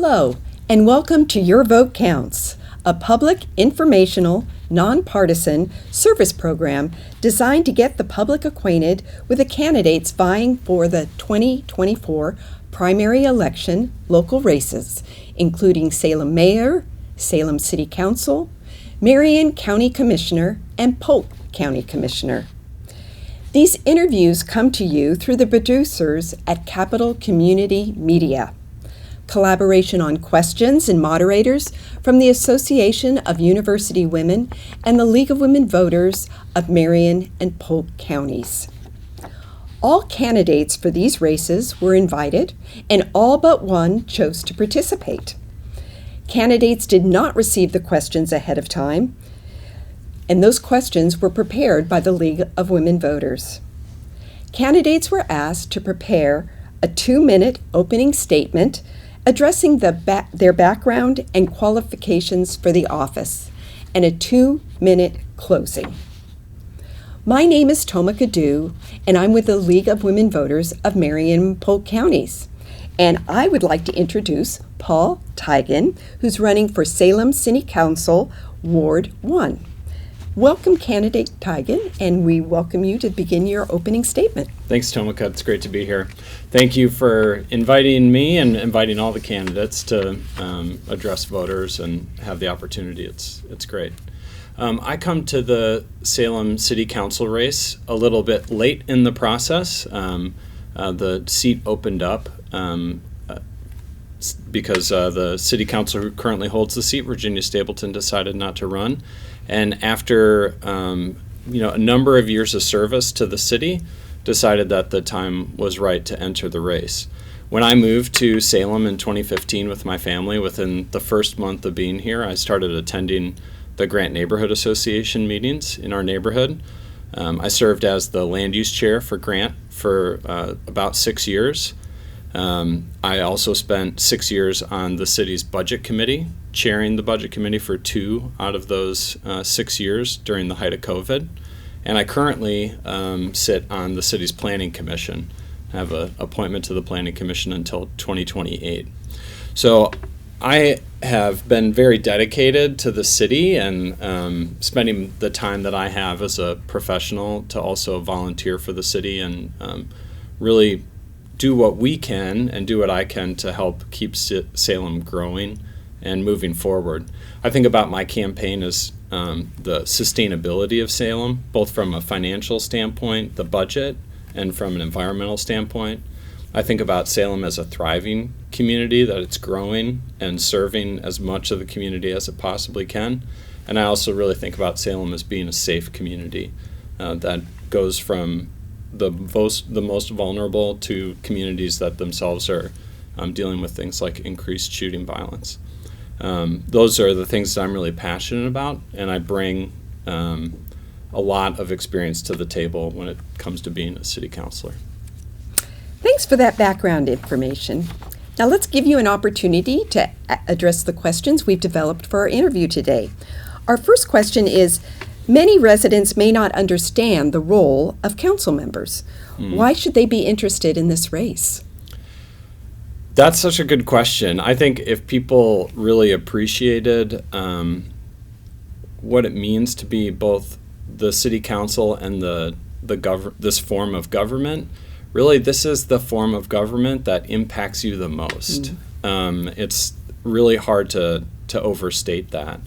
Hello, and welcome to Your Vote Counts, a public, informational, nonpartisan service program designed to get the public acquainted with the candidates vying for the 2024 primary election local races, including Salem Mayor, Salem City Council, Marion County Commissioner, and Polk County Commissioner. These interviews come to you through the producers at Capital Community Media. Collaboration on questions and moderators from the Association of University Women and the League of Women Voters of Marion and Polk counties. All candidates for these races were invited, and all but one chose to participate. Candidates did not receive the questions ahead of time, and those questions were prepared by the League of Women Voters. Candidates were asked to prepare a 2-minute opening statement addressing their background and qualifications for the office, and a 2-minute closing. My name is Toma Cadu, and I'm with the League of Women Voters of Marion and Polk counties. And I would like to introduce Paul Tigan, who's running for Salem City Council, Ward 1. Welcome, candidate Tigan, and we welcome you to begin your opening statement. Thanks, Tomika. It's great to be here. Thank you for inviting me and inviting all the candidates to address voters and have the opportunity. It's great. I come to the Salem City Council race a little bit late in the process. The seat opened up because the city councilor who currently holds the seat, Virginia Stapleton, decided not to run. And after a number of years of service to the city, decided that the time was right to enter the race. When I moved to Salem in 2015 with my family, within the first month of being here, I started attending the Grant Neighborhood Association meetings in our neighborhood. I served as the land use chair for Grant for about 6 years. I also spent 6 years on the city's budget committee, chairing the budget committee for 2 out of those 6 years during the height of COVID. And I currently sit on the city's planning commission. I have an appointment to the planning commission until 2028. So I have been very dedicated to the city and spending the time that I have as a professional to also volunteer for the city and really do what we can and do what I can to help keep Salem growing and moving forward. I think about my campaign as the sustainability of Salem, both from a financial standpoint, the budget, and from an environmental standpoint. I think about Salem as a thriving community, that it's growing and serving as much of the community as it possibly can. And I also really think about Salem as being a safe community that goes from the most vulnerable to communities that themselves are dealing with things like increased shooting violence. Those are the things that I'm really passionate about, and I bring a lot of experience to the table when it comes to being a city councilor. Thanks for that background information. Now let's give you an opportunity to address the questions we've developed for our interview today. Our first question is, many residents may not understand the role of council members. Why should they be interested in this race? That's such a good question. I think if people really appreciated what it means to be both the city council and this form of government, really this is the form of government that impacts you the most. It's really hard to overstate that.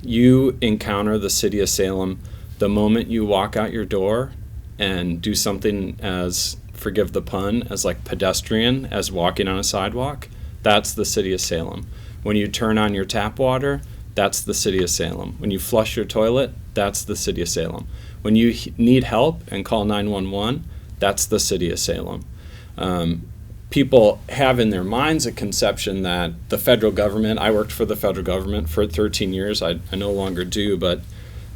You encounter the city of Salem the moment you walk out your door and do something as, forgive the pun, as like pedestrian as walking on a sidewalk. That's the city of Salem. When you turn on your tap water, that's the city of Salem. When you flush your toilet, that's the city of Salem. When you need help and call 911, that's the city of Salem. People have in their minds a conception that the federal government, I worked for the federal government for 13 years, I no longer do, but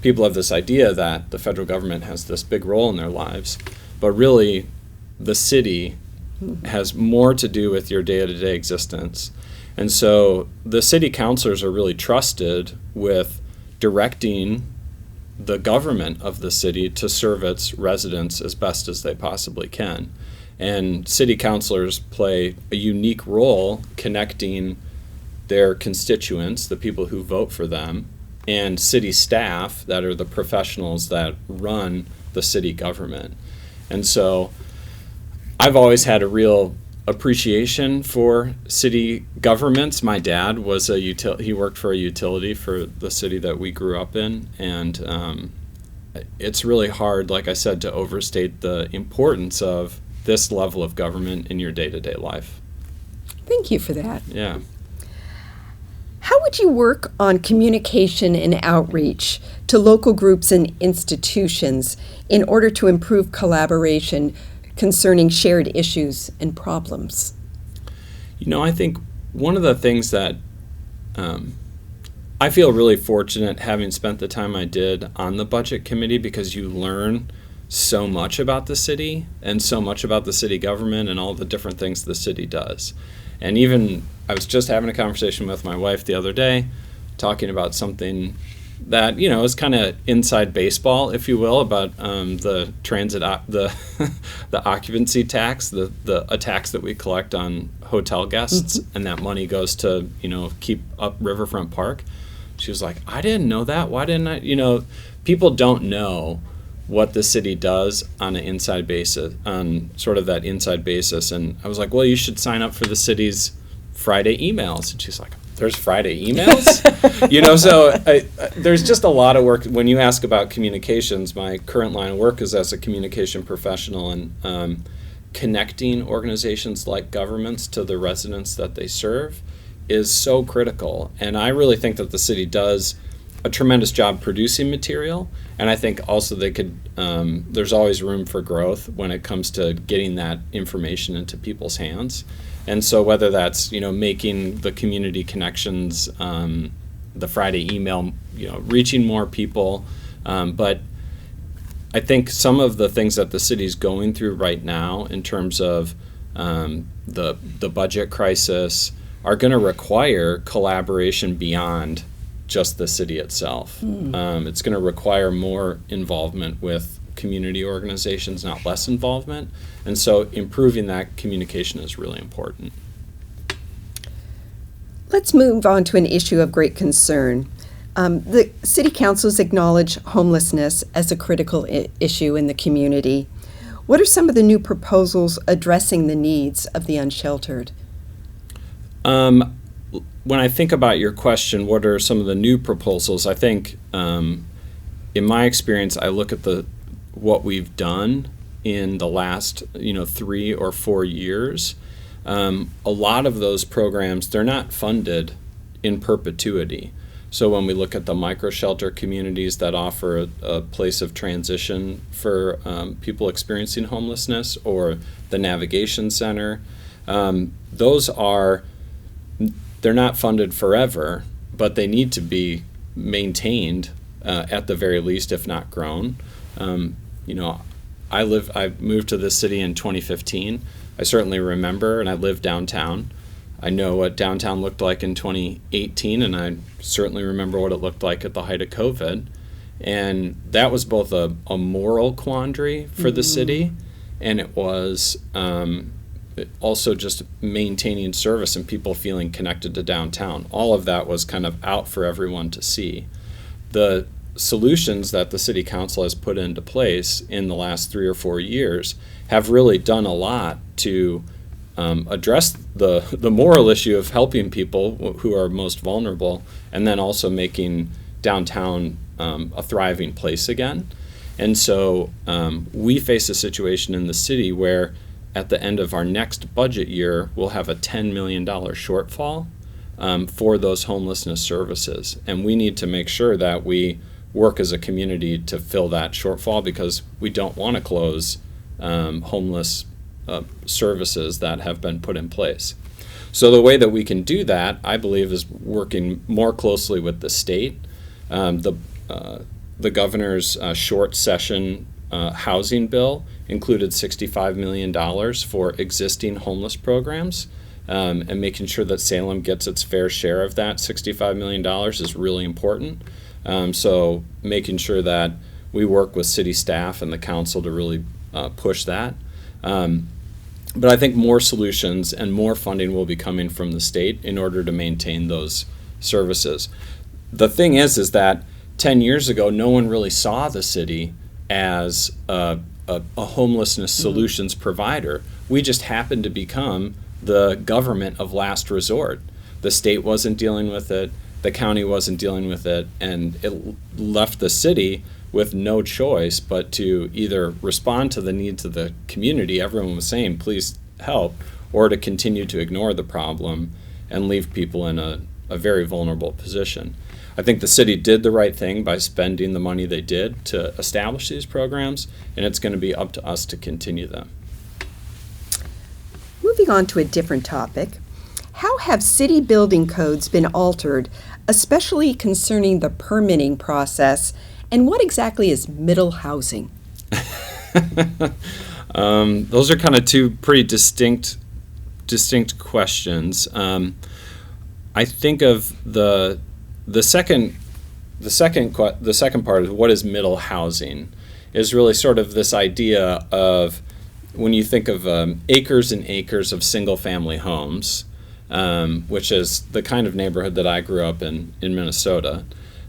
people have this idea that the federal government has this big role in their lives. But really, the city has more to do with your day-to-day existence. And so the city councilors are really trusted with directing the government of the city to serve its residents as best as they possibly can. And city councilors play a unique role connecting their constituents, the people who vote for them, and city staff that are the professionals that run the city government. And so I've always had a real appreciation for city governments. My dad was he worked for a utility for the city that we grew up in, and it's really hard, like I said, to overstate the importance of this level of government in your day-to-day life. Thank you for that. Yeah. How would you work on communication and outreach to local groups and institutions in order to improve collaboration concerning shared issues and problems? I think one of the things that I feel really fortunate having spent the time I did on the budget committee, because you learn so much about the city and so much about the city government and all the different things the city does. And even I was just having a conversation with my wife the other day, talking about something that is kind of inside baseball, if you will, about the transit the occupancy tax, a tax that we collect on hotel guests, and that money goes to keep up Riverfront Park. She was like, I didn't know that. Why didn't I? People don't know what the city does on an inside basis, on sort of that inside basis. And I was like, well, you should sign up for the city's Friday emails. And she's like, there's Friday emails? So there's just a lot of work. When you ask about communications, my current line of work is as a communication professional, and connecting organizations like governments to the residents that they serve is so critical. And I really think that the city does a tremendous job producing material, and I think also they could there's always room for growth when it comes to getting that information into people's hands. And so whether that's making the community connections, the Friday email, reaching more people, but I think some of the things that the city's going through right now in terms of the budget crisis are going to require collaboration beyond just the city itself. It's going to require more involvement with community organizations, not less involvement. And so improving that communication is really important. Let's move on to an issue of great concern. The city councils acknowledge homelessness as a critical issue in the community. What are some of the new proposals addressing the needs of the unsheltered? When I think about your question, what are some of the new proposals? I think, in my experience, I look at what we've done in the last 3 or 4 years. A lot of those programs, they're not funded in perpetuity. So when we look at the micro-shelter communities that offer a place of transition for people experiencing homelessness, or the Navigation Center, they're not funded forever, but they need to be maintained at the very least, if not grown. I moved to this city in 2015. I certainly remember, and I live downtown. I know what downtown looked like in 2018, and I certainly remember what it looked like at the height of COVID. And that was both a moral quandary for the city, and it was also just maintaining service and people feeling connected to downtown. All of that was kind of out for everyone to see. The solutions that the city council has put into place in the last 3 or 4 years have really done a lot to address the moral issue of helping people who are most vulnerable, and then also making downtown a thriving place again. And so we face a situation in the city where at the end of our next budget year, we'll have a $10 million shortfall for those homelessness services. And we need to make sure that we work as a community to fill that shortfall, because we don't want to close homeless services that have been put in place. So the way that we can do that, I believe, is working more closely with the state. The governor's short session housing bill included $65 million for existing homeless programs, and making sure that Salem gets its fair share of that $65 million is really important. So making sure that we work with city staff and the council to really push that. But I think more solutions and more funding will be coming from the state in order to maintain those services. The thing is that 10 years ago, no one really saw the city as a homelessness solutions provider. We just happened to become the government of last resort. The state wasn't dealing with it, the county wasn't dealing with it, and it left the city with no choice but to either respond to the needs of the community, everyone was saying, please help, or to continue to ignore the problem and leave people in a very vulnerable position. I think the city did the right thing by spending the money they did to establish these programs, and it's going to be up to us to continue them. Moving on to a different topic, how have city building codes been altered, especially concerning the permitting process, and what exactly is middle housing? Those are kind of two pretty distinct questions. I think of the second part of what is middle housing is really sort of this idea of when you think of acres and acres of single-family homes, which is the kind of neighborhood that I grew up in Minnesota,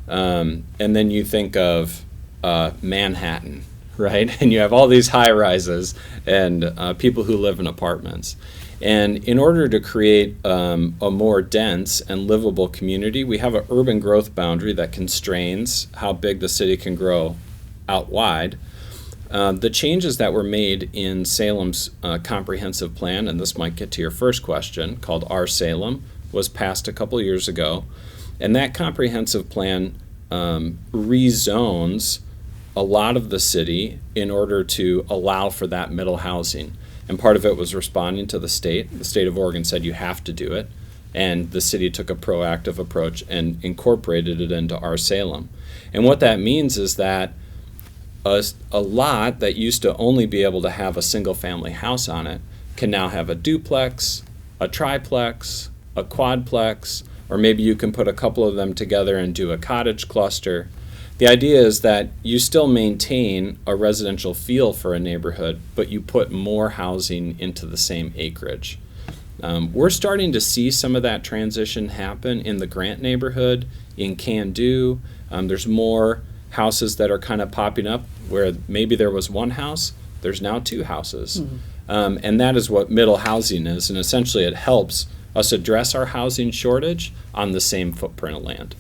and then you think of Manhattan, right? And you have all these high-rises and people who live in apartments. And in order to create a more dense and livable community, we have an urban growth boundary that constrains how big the city can grow out wide. The changes that were made in Salem's comprehensive plan, and this might get to your first question, called Our Salem, was passed a couple years ago. And that comprehensive plan rezones a lot of the city in order to allow for that middle housing. And part of it was responding to the state. The state of Oregon said you have to do it. And the city took a proactive approach and incorporated it into Our Salem. And what that means is that a lot that used to only be able to have a single family house on it can now have a duplex, a triplex, a quadplex, or maybe you can put a couple of them together and do a cottage cluster. The idea is that you still maintain a residential feel for a neighborhood, but you put more housing into the same acreage. We're starting to see some of that transition happen in the Grant neighborhood, in Can-Do. There's more houses that are kind of popping up where maybe there was one house, there's now two houses. And that is what middle housing is, and essentially it helps us address our housing shortage on the same footprint of land.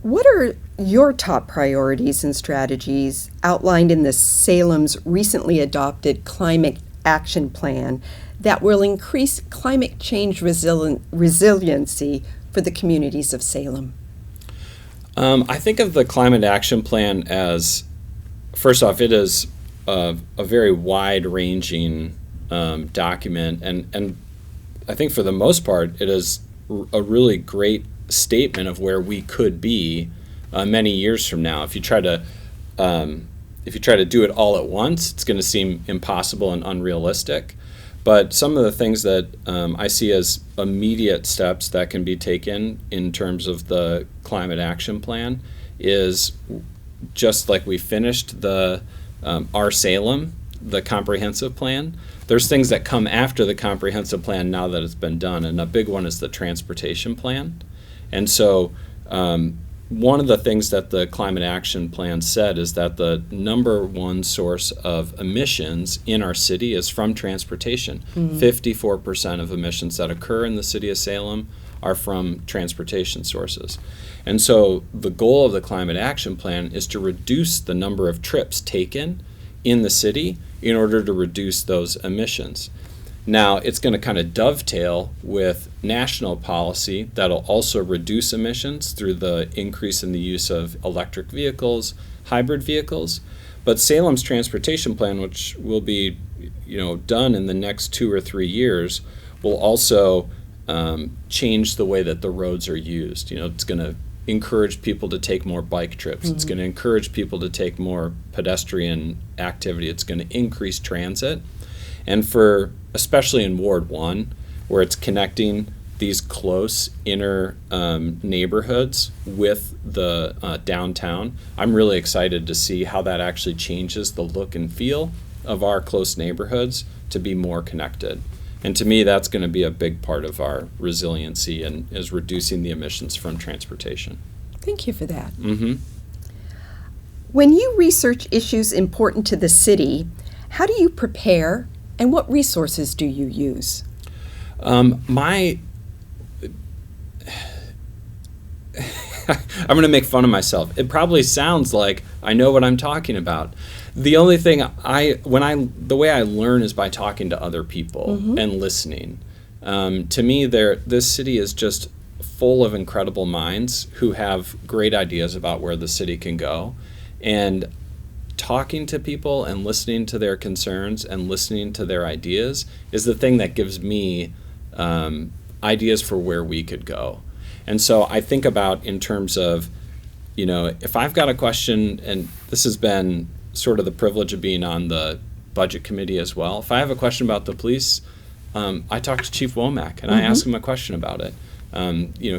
What are your top priorities and strategies outlined in the Salem's recently adopted Climate Action Plan that will increase climate change resiliency for the communities of Salem? I think of the Climate Action Plan as, first off, it is a very wide-ranging document, and I think for the most part it is a really great statement of where we could be many years from now. If you try to do it all at once, it's going to seem impossible and unrealistic. But some of the things that I see as immediate steps that can be taken in terms of the Climate Action Plan is just like we finished the Our Salem, the comprehensive plan. There's things that come after the comprehensive plan now that it's been done, and a big one is the transportation plan. And so one of the things that the Climate Action Plan said is that the number one source of emissions in our city is from transportation. 54% of emissions that occur in the city of Salem are from transportation sources. And so the goal of the Climate Action Plan is to reduce the number of trips taken in the city in order to reduce those emissions. Now, it's going to kind of dovetail with national policy that'll also reduce emissions through the increase in the use of electric vehicles, hybrid vehicles. But Salem's transportation plan, which will be, done in the next 2 or 3 years, will also change the way that the roads are used. It's going to encourage people to take more bike trips. It's going to encourage people to take more pedestrian activity. It's going to increase transit. And especially in Ward 1, where it's connecting these close inner neighborhoods with the downtown. I'm really excited to see how that actually changes the look and feel of our close neighborhoods to be more connected. And to me, that's going to be a big part of our resiliency and is reducing the emissions from transportation. Thank you for that. Mm-hmm. When you research issues important to the city, how do you prepare and what resources do you use? I'm going to make fun of myself. It probably sounds like I know what I'm talking about. The only thing the way I learn is by talking to other people and listening. To me, this city is just full of incredible minds who have great ideas about where the city can go. And talking to people and listening to their concerns and listening to their ideas is the thing that gives me ideas for where we could go. And so I think about in terms of, if I've got a question, and this has been sort of the privilege of being on the budget committee as well. If I have a question about the police, I talk to Chief Womack and I ask him a question about it.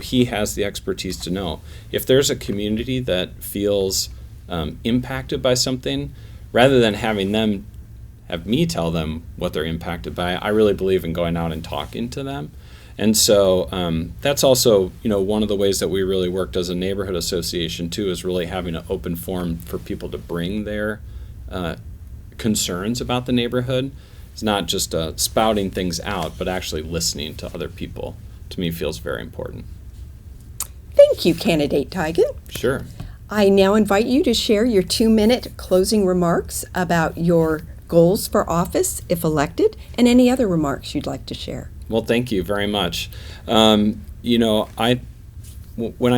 He has the expertise to know. If there's a community that feels impacted by something, rather than having them have me tell them what they're impacted by, I really believe in going out and talking to them. And so that's also, one of the ways that we really worked as a neighborhood association too, is really having an open forum for people to bring their concerns about the neighborhood. It's not just spouting things out, but actually listening to other people, to me, feels very important. Thank you, Candidate Tigan. Sure. I now invite you to share your 2-minute closing remarks about your goals for office, if elected, and any other remarks you'd like to share. Well, thank you very much. When I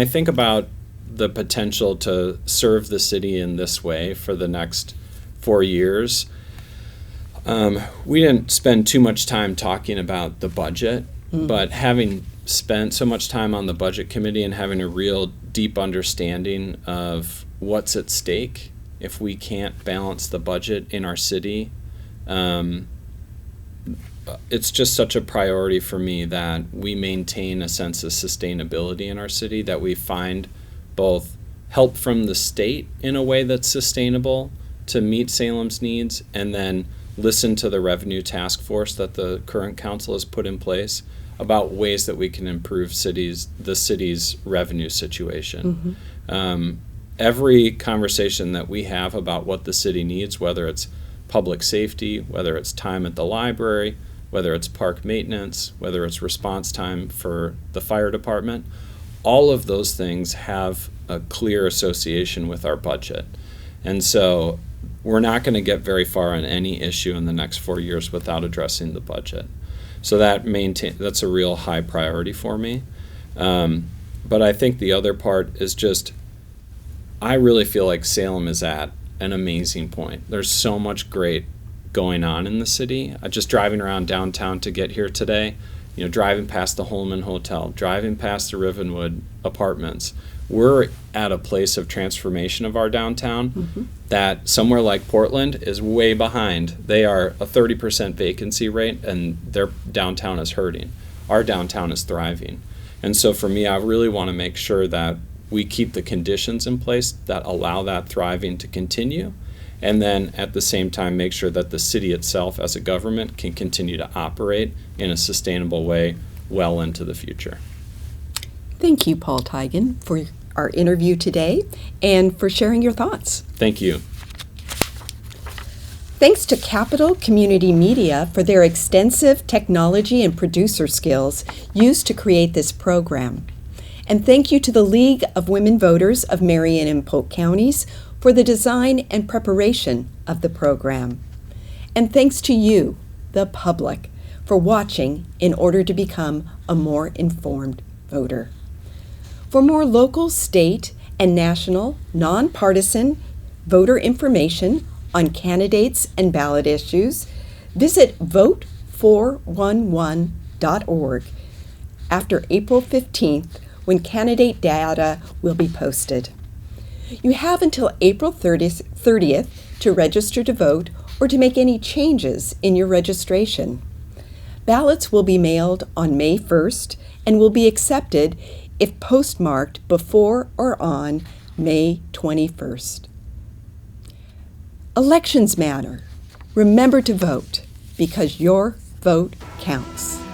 think about the potential to serve the city in this way for the next 4 years, we didn't spend too much time talking about the budget, but having spent so much time on the budget committee and having a real deep understanding of what's at stake if we can't balance the budget in our city, it's just such a priority for me that we maintain a sense of sustainability in our city, that we find both help from the state in a way that's sustainable to meet Salem's needs, and then listen to the revenue task force that the current council has put in place about ways that we can improve the city's revenue situation. Every conversation that we have about what the city needs, whether it's public safety, whether it's time at the library, whether it's park maintenance, whether it's response time for the fire department, all of those things have a clear association with our budget. And so we're not going to get very far on any issue in the next 4 years without addressing the budget. So that's a real high priority for me. But I think the other part is just, I really feel like Salem is at an amazing point. There's so much great going on in the city. Just driving around downtown to get here today, driving past the Holman Hotel, driving past the Rivenwood apartments, we're at a place of transformation of our downtown that somewhere like Portland is way behind. They are a 30% vacancy rate and their downtown is hurting. Our downtown is thriving. And so for me, I really want to make sure that we keep the conditions in place that allow that thriving to continue, and then at the same time make sure that the city itself as a government can continue to operate in a sustainable way well into the future. Thank you, Paul Tigan, for our interview today and for sharing your thoughts. Thank you. Thanks to Capital Community Media for their extensive technology and producer skills used to create this program. And thank you to the League of Women Voters of Marion and Polk Counties for the design and preparation of the program. And thanks to you, the public, for watching in order to become a more informed voter. For more local, state, and national, nonpartisan voter information on candidates and ballot issues, visit vote411.org after April 15th, when candidate data will be posted. You have until April 30th to register to vote or to make any changes in your registration. Ballots will be mailed on May 1st and will be accepted if postmarked before or on May 21st. Elections matter. Remember to vote because your vote counts.